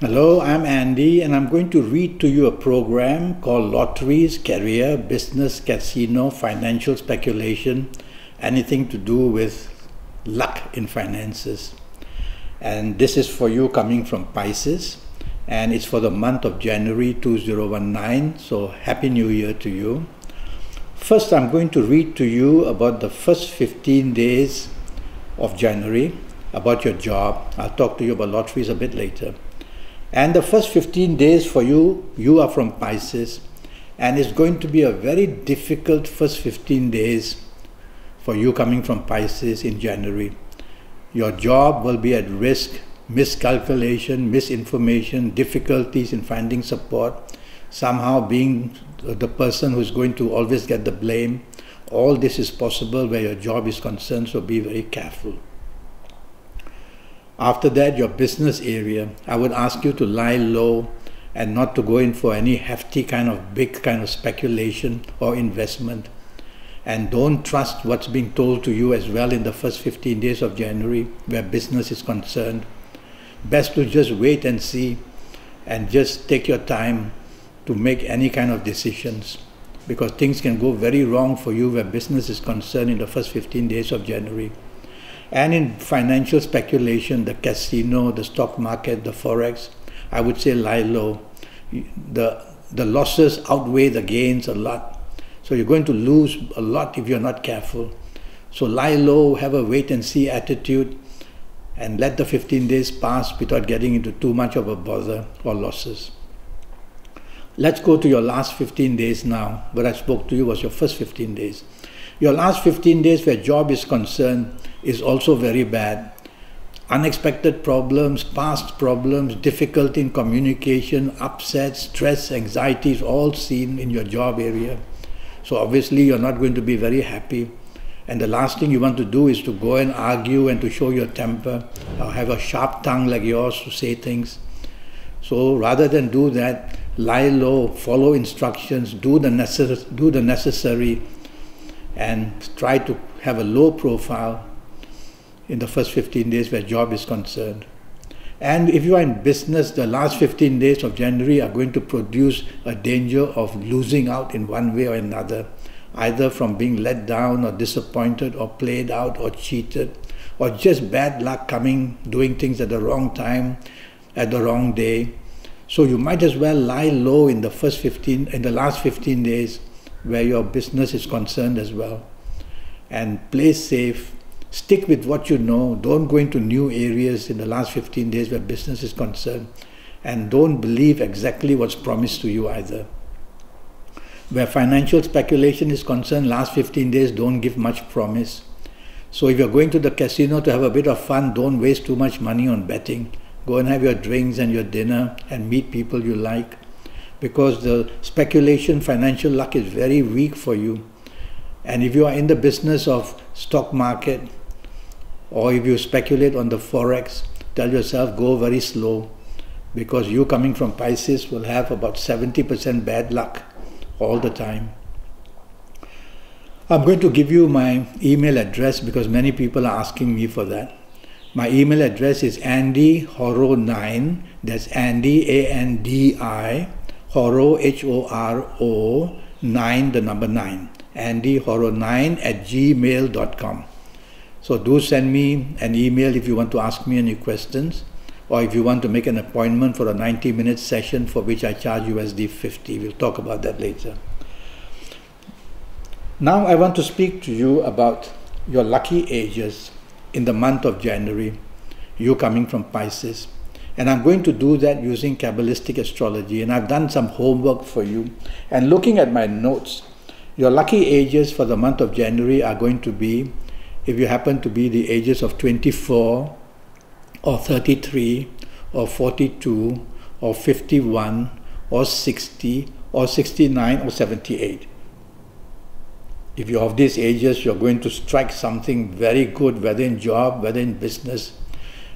Hello, I'm Andy, and I'm going to read to you a program called Lotteries, Career, Business, Casino, Financial Speculation, anything to do with luck in finances. And this is for you coming from Pisces, and it's for the month of January 2019, so Happy New Year to you. First, I'm going to read to you about the first 15 days of January, about your job. I'll talk to you about lotteries a bit later. And the first 15 days for you, you are from Pisces, and it's going to be a very difficult first 15 days for you coming from Pisces in January. Your job will be at risk, miscalculation, misinformation, difficulties in finding support, somehow being the person who's going to always get the blame. All this is possible where your job is concerned, so be very careful. After that, your business area, I would ask you to lie low and not to go in for any hefty big kind of speculation or investment. And don't trust what's being told to you as well in the first 15 days of January where business is concerned. Best to just wait and see and just take your time to make any kind of decisions, because things can go very wrong for you where business is concerned in the first 15 days of January. And in financial speculation, the casino, the stock market, the forex, I would say lie low. The losses outweigh the gains a lot. So you're going to lose a lot if you're not careful. So lie low, have a wait and see attitude, and let the 15 days pass without getting into too much of a bother or losses. Let's go to your last 15 days now. What I spoke to you was your first 15 days. Your last 15 days where job is concerned is also very bad. Unexpected problems, past problems, difficulty in communication, upsets, stress, anxieties, all seen in your job area. So obviously you're not going to be very happy. And the last thing you want to do is to go and argue and to show your temper, or have a sharp tongue like yours to say things. So rather than do that, lie low, follow instructions, do the necessary, and try to have a low profile in the first 15 days where job is concerned. And if you are in business, the last 15 days of January are going to produce a danger of losing out in one way or another, either from being let down or disappointed or played out or cheated, or just bad luck doing things at the wrong time, at the wrong day. So you might as well lie low in the last 15 days where your business is concerned as well. And play safe, stick with what you know, don't go into new areas in the last 15 days where business is concerned, and don't believe exactly what's promised to you either. Where financial speculation is concerned, last 15 days don't give much promise. So if you're going to the casino to have a bit of fun, don't waste too much money on betting. Go and have your drinks and your dinner and meet people you like, because the speculation, financial luck is very weak for you. And if you are in the business of stock market, or if you speculate on the forex, tell yourself go very slow, because you coming from Pisces will have about 70% bad luck all the time. I'm going to give you my email address because many people are asking me for that. My email address is andyhoro9, that's Andy, A-N-D-I, Horo, H-O-R-O, 9, the number 9, andyhoro9@gmail.com. So do send me an email if you want to ask me any questions, or if you want to make an appointment for a 90-minute session for which I charge USD 50. We'll talk about that later. Now I want to speak to you about your lucky ages in the month of January, you coming from Pisces. And I'm going to do that using Kabbalistic astrology, and I've done some homework for you. And looking at my notes, your lucky ages for the month of January are going to be, if you happen to be the ages of 24 or 33 or 42 or 51 or 60 or 69 or 78. If you're of these ages, you're going to strike something very good, whether in job, whether in business,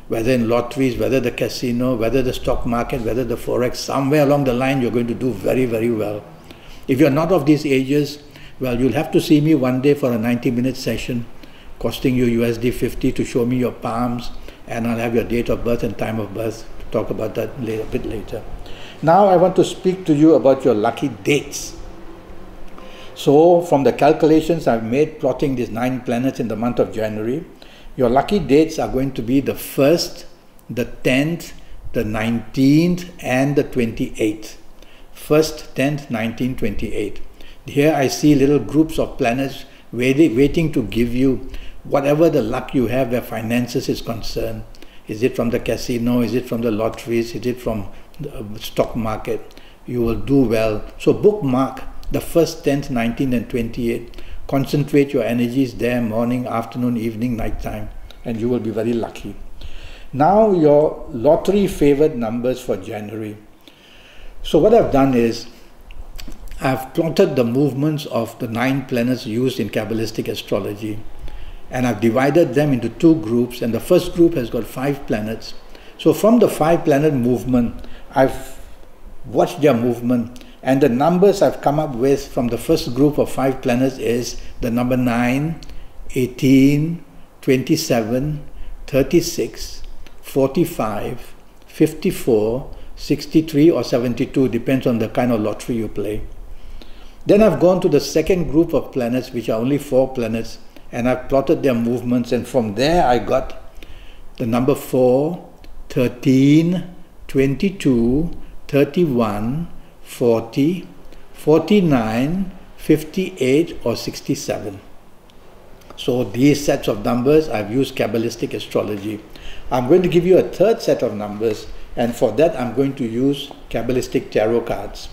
whether in lotteries, whether the casino, whether the stock market, whether the forex. Somewhere along the line you're going to do very, very well. If you're not of these ages, well, you'll have to see me one day for a 90-minute session costing you USD 50 to show me your palms, and I'll have your date of birth and time of birth to talk about that a bit later. Now I want to speak to you about your lucky dates. So from the calculations I've made plotting these 9 planets in the month of January, your lucky dates are going to be the 1st, the 10th, the 19th and the 28th. 1st, 10th, 19th, 28th. Here I see little groups of planets waiting to give you whatever the luck you have where finances is concerned. Is it from the casino? Is it from the lotteries? Is it from the stock market? You will do well. So bookmark the 1st, 10th, 19th and 28th. Concentrate your energies there, morning, afternoon, evening, night time, and you will be very lucky. Now your lottery favored numbers for January. So what I've done is, I've plotted the movements of the 9 planets used in Kabbalistic astrology, and I've divided them into 2 groups, and the first group has got 5 planets. So from the 5 planet movement, I've watched their movement, and the numbers I've come up with from the first group of 5 planets is the number 9, 18, 27, 36, 45, 54, 63 or 72, depends on the kind of lottery you play. Then I've gone to the second group of planets, which are only 4 planets, and I've plotted their movements, and from there I got the number 4, 13, 22, 31, 40, 49, 58 or 67. So these sets of numbers I've used Kabbalistic astrology. I'm going to give you a third set of numbers, and for that I'm going to use Kabbalistic tarot cards.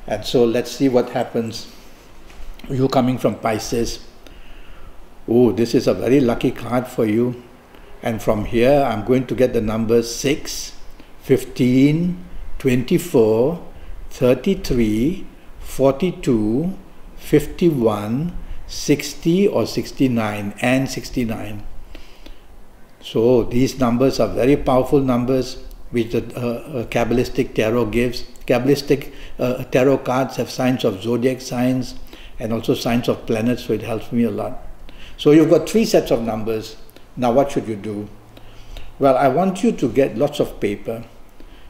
And so let's see what happens. You coming from Pisces. Oh, this is a very lucky card for you. And from here I'm going to get the numbers 6, 15, 24, 33, 42, 51, 60 or 69 and 69. So these numbers are very powerful numbers which the Kabbalistic tarot gives. Kabbalistic tarot cards have signs of zodiac signs and also signs of planets, so it helps me a lot. So you've got 3 sets of numbers. Now what should you do? Well, I want you to get lots of paper,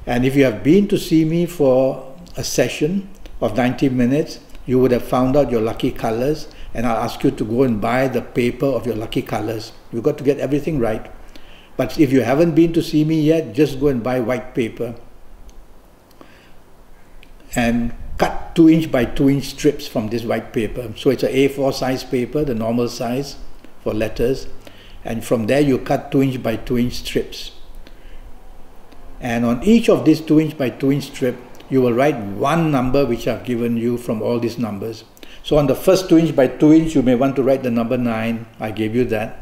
and if you have been to see me for a session of 90 minutes, you would have found out your lucky colors, and I'll ask you to go and buy the paper of your lucky colors. You've got to get everything right. But if you haven't been to see me yet, just go and buy white paper and cut 2" by 2" strips from this white paper. So it's a A4 size paper, the normal size for letters, and from there you cut 2" by 2" strips. And on each of these 2" by 2" strip, you will write one number which I've given you from all these numbers. So on the first 2" by 2", you may want to write the number 9. I gave you that.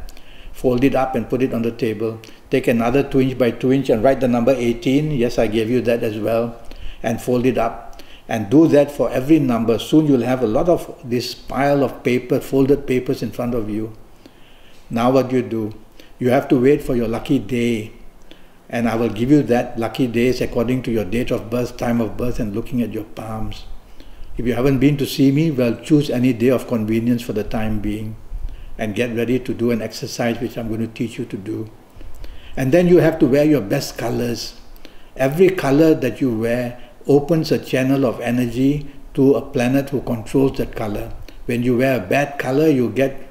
Fold it up and put it on the table. Take another 2" by 2" and write the number 18. Yes, I gave you that as well. And fold it up. And do that for every number. Soon you'll have a lot of this pile of paper, folded papers in front of you. Now what do? You have to wait for your lucky day. And I will give you that lucky days according to your date of birth, time of birth, and looking at your palms. If you haven't been to see me, well, choose any day of convenience for the time being. And get ready to do an exercise which I'm going to teach you to do. And then you have to wear your best colors. Every color that you wear opens a channel of energy to a planet who controls that color. When you wear a bad color, you get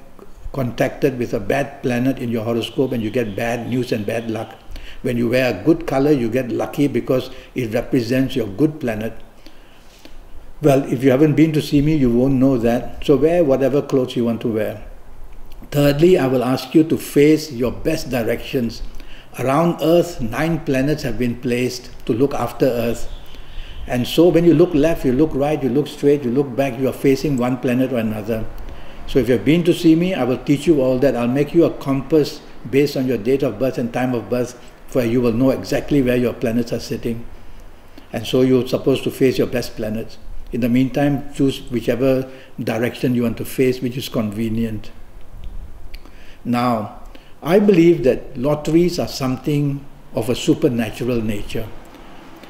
contacted with a bad planet in your horoscope and you get bad news and bad luck. When you wear a good color, you get lucky because it represents your good planet. Well, if you haven't been to see me, you won't know that. So wear whatever clothes you want to wear. Thirdly, I will ask you to face your best directions. Around Earth, 9 planets have been placed to look after Earth. And so when you look left, you look right, you look straight, you look back, you are facing one planet or another. So if you've been to see me, I will teach you all that. I'll make you a compass based on your date of birth and time of birth, where you will know exactly where your planets are sitting. And so you're supposed to face your best planets. In the meantime, choose whichever direction you want to face, which is convenient. Now, I believe that lotteries are something of a supernatural nature.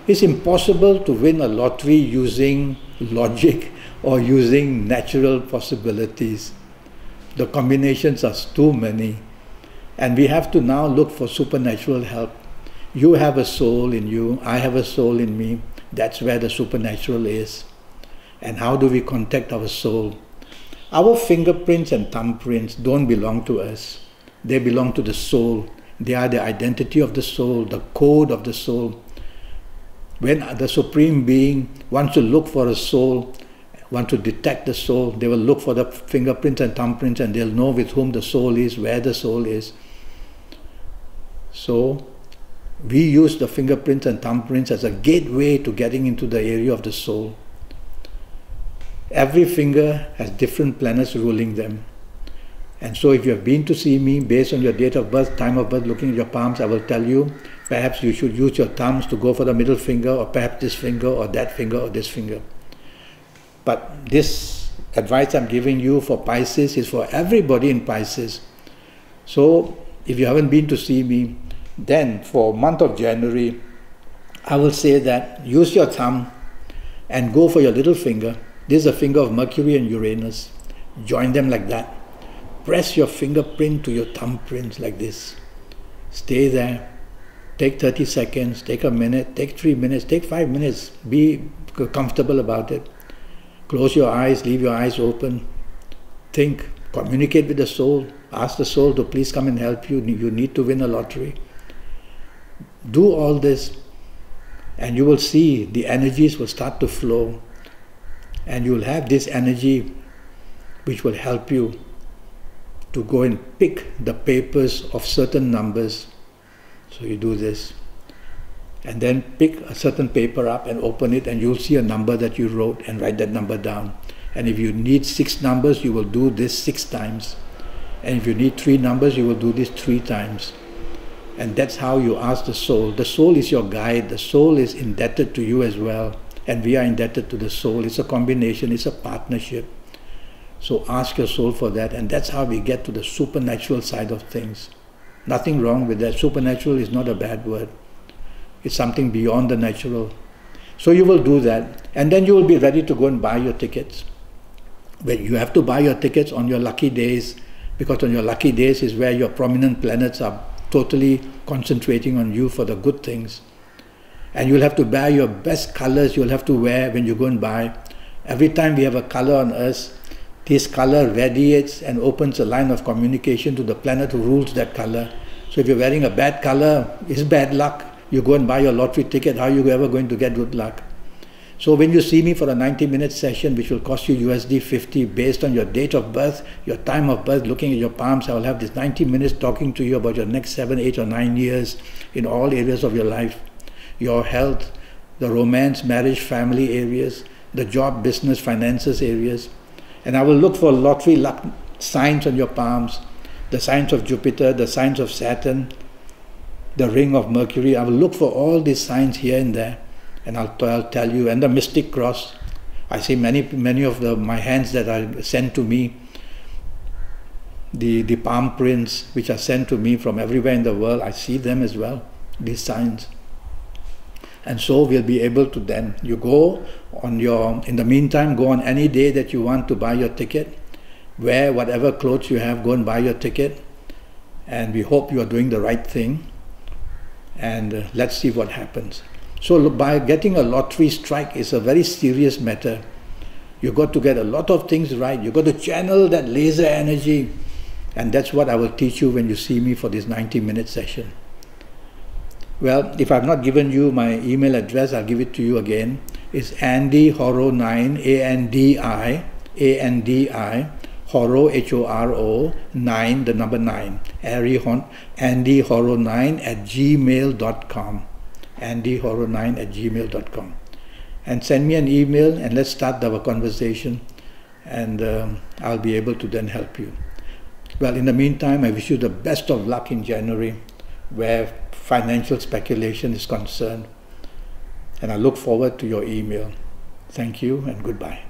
It's impossible to win a lottery using logic or using natural possibilities. The combinations are too many. And we have to now look for supernatural help. You have a soul in you, I have a soul in me. That's where the supernatural is. And how do we contact our soul? Our fingerprints and thumbprints don't belong to us. They belong to the soul. They are the identity of the soul, the code of the soul. When the Supreme Being wants to look for a soul, wants to detect the soul, they will look for the fingerprints and thumbprints, and they'll know with whom the soul is, where the soul is. So we use the fingerprints and thumbprints as a gateway to getting into the area of the soul. Every finger has different planets ruling them. And so if you have been to see me, based on your date of birth, time of birth, looking at your palms, I will tell you, perhaps you should use your thumbs to go for the middle finger, or perhaps this finger, or that finger, or this finger. But this advice I'm giving you for Pisces is for everybody in Pisces. So if you haven't been to see me, then for month of January, I will say that use your thumb and go for your little finger. This is the finger of Mercury and Uranus. Join them like that. Press your fingerprint to your thumbprint like this. Stay there. Take 30 seconds, take a minute, take 3 minutes, take 5 minutes. Be comfortable about it. Close your eyes, leave your eyes open. Think, communicate with the soul. Ask the soul to please come and help you. You need to win a lottery. Do all this, and you will see the energies will start to flow. And you will have this energy which will help you to go and pick the papers of certain numbers. So you do this. And then pick a certain paper up and open it, and you'll see a number that you wrote, and write that number down. And if you need 6 numbers, you will do this 6 times. And if you need 3 numbers, you will do this 3 times. And that's how you ask the soul. The soul is your guide. The soul is indebted to you as well. And we are indebted to the soul. It's a combination, it's a partnership. So ask your soul for that, and that's how we get to the supernatural side of things. Nothing wrong with that. Supernatural is not a bad word. It's something beyond the natural. So you will do that, and then you will be ready to go and buy your tickets. But you have to buy your tickets on your lucky days, because on your lucky days is where your prominent planets are totally concentrating on you for the good things. And you'll have to buy your best colors you'll have to wear when you go and buy. Every time we have a color on Earth, this color radiates and opens a line of communication to the planet who rules that color. So if you're wearing a bad color, it's bad luck. You go and buy your lottery ticket, how are you ever going to get good luck? So when you see me for a 90-minute session, which will cost you USD 50 based on your date of birth, your time of birth, looking at your palms, I will have this 90 minutes talking to you about your next 7, 8 or 9 years in all areas of your life. Your health, the romance, marriage, family areas, the job, business, finances areas. And I will look for lottery luck signs on your palms, the signs of Jupiter, the signs of Saturn, the ring of Mercury. I will look for all these signs here and there, and I'll tell you. And the mystic cross. I see many of my hands that are sent to me, the palm prints which are sent to me from everywhere in the world. I see them as well, these signs. And so we'll be able to then, you go on in the meantime, go on any day that you want to buy your ticket, wear whatever clothes you have, go and buy your ticket, and we hope you are doing the right thing, and let's see what happens. So by getting a lottery strike is a very serious matter. You've got to get a lot of things right. You've got to channel that laser energy, and that's what I will teach you when you see me for this 90-minute session. Well, if I've not given you my email address, I'll give it to you again. It's AndyHoro9, A-N-D-I, Horo, H-O-R-O, 9, the number 9, AndyHoro9@gmail.com, AndyHoro9@gmail.com. And send me an email, and let's start our conversation, and I'll be able to then help you. Well, in the meantime, I wish you the best of luck in January, where financial speculation is concerned, and I look forward to your email. Thank you and goodbye.